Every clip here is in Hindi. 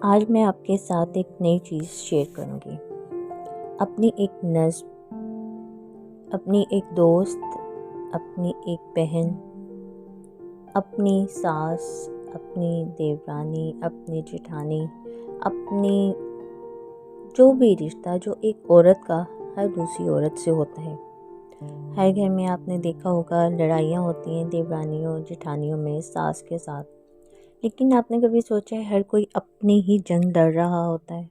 आज मैं आपके साथ एक नई चीज़ शेयर करूँगी। अपनी एक नज़्म, अपनी एक दोस्त, अपनी एक बहन, अपनी सास, अपनी देवरानी, अपनी जेठानी, अपनी जो भी रिश्ता जो एक औरत का हर दूसरी औरत से होता है। हर घर में आपने देखा होगा लड़ाइयाँ होती हैं देवरानियों जेठानियों में सास के साथ। लेकिन आपने कभी सोचा है हर कोई अपनी ही जंग लड़ रहा होता है।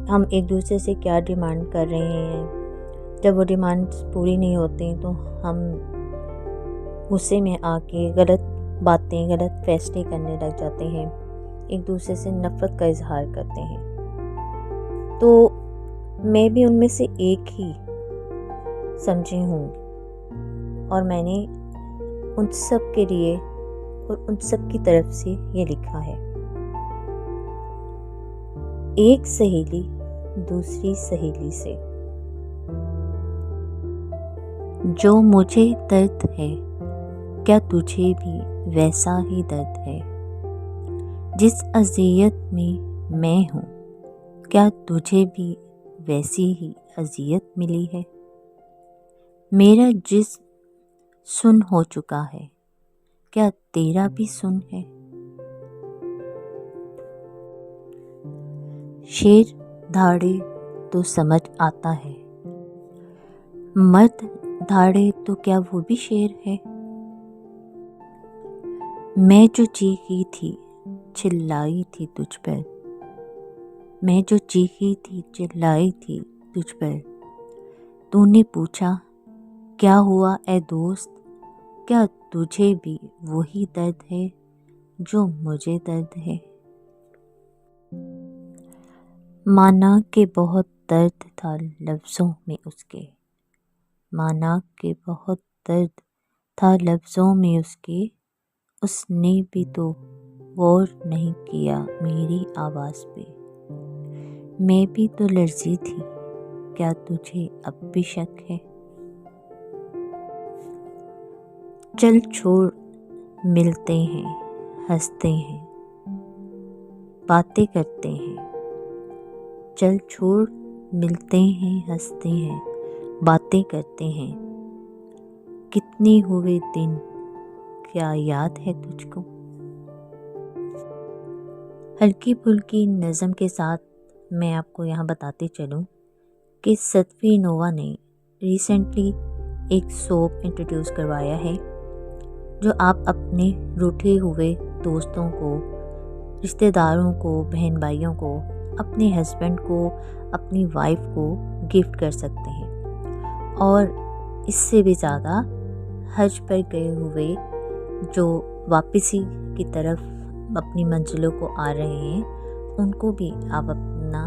हम एक दूसरे से क्या डिमांड कर रहे हैं, जब वो डिमांड्स पूरी नहीं होती तो हम गुस्से में आके गलत बातें गलत फैसले करने लग जाते हैं, एक दूसरे से नफ़रत का इजहार करते हैं। तो मैं भी उनमें से एक ही समझी हूँ और मैंने उन सब के लिए और उन सब की तरफ से ये लिखा है। एक सहेली दूसरी सहेली से, जो मुझे दर्द है क्या तुझे भी वैसा ही दर्द है। जिस अज़ियत में मैं हूँ क्या तुझे भी वैसी ही अज़ियत मिली है। मेरा जिस्म सुन हो चुका है क्या तेरा भी सुन है। शेर धाड़े तो समझ आता है, मर्द धाड़े तो क्या वो भी शेर है। मैं जो चीखी थी चिल्लाई थी तुझ पर, मैं जो चीखी थी चिल्लाई थी तुझ पर। तूने पूछा क्या हुआ ए दोस्त, क्या तुझे भी वही दर्द है जो मुझे दर्द है। माना के बहुत दर्द था लफ्ज़ों में उसके, माना के बहुत दर्द था लफ्ज़ों में उसके। उसने भी तो गौर नहीं किया मेरी आवाज़ पे। मैं भी तो लर्ज़ी थी क्या तुझे अब भी शक है। चल छोड़ मिलते हैं हंसते हैं बातें करते हैं। चल छोड़ मिलते हैं हंसते हैं बातें करते हैं। कितने हुए दिन क्या याद है तुझको। हल्की फुल्की नज़म के साथ मैं आपको यहाँ बताते चलूँ कि सत्वी नोवा ने रिसेंटली एक सोप इंट्रोड्यूस करवाया है, जो आप अपने रूठे हुए दोस्तों को, रिश्तेदारों को, बहन भाइयों को, अपने हस्बैंड को, अपनी वाइफ को गिफ्ट कर सकते हैं। और इससे भी ज़्यादा हज पर गए हुए जो वापसी की तरफ अपनी मंजिलों को आ रहे हैं, उनको भी आप अपना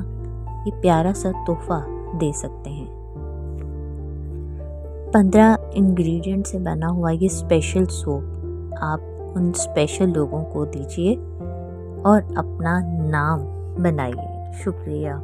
ये प्यारा सा तोहफ़ा दे सकते हैं। 15 इंग्रेडिएंट से बना हुआ ये स्पेशल सोप आप उन स्पेशल लोगों को दीजिए और अपना नाम बनाइए। शुक्रिया।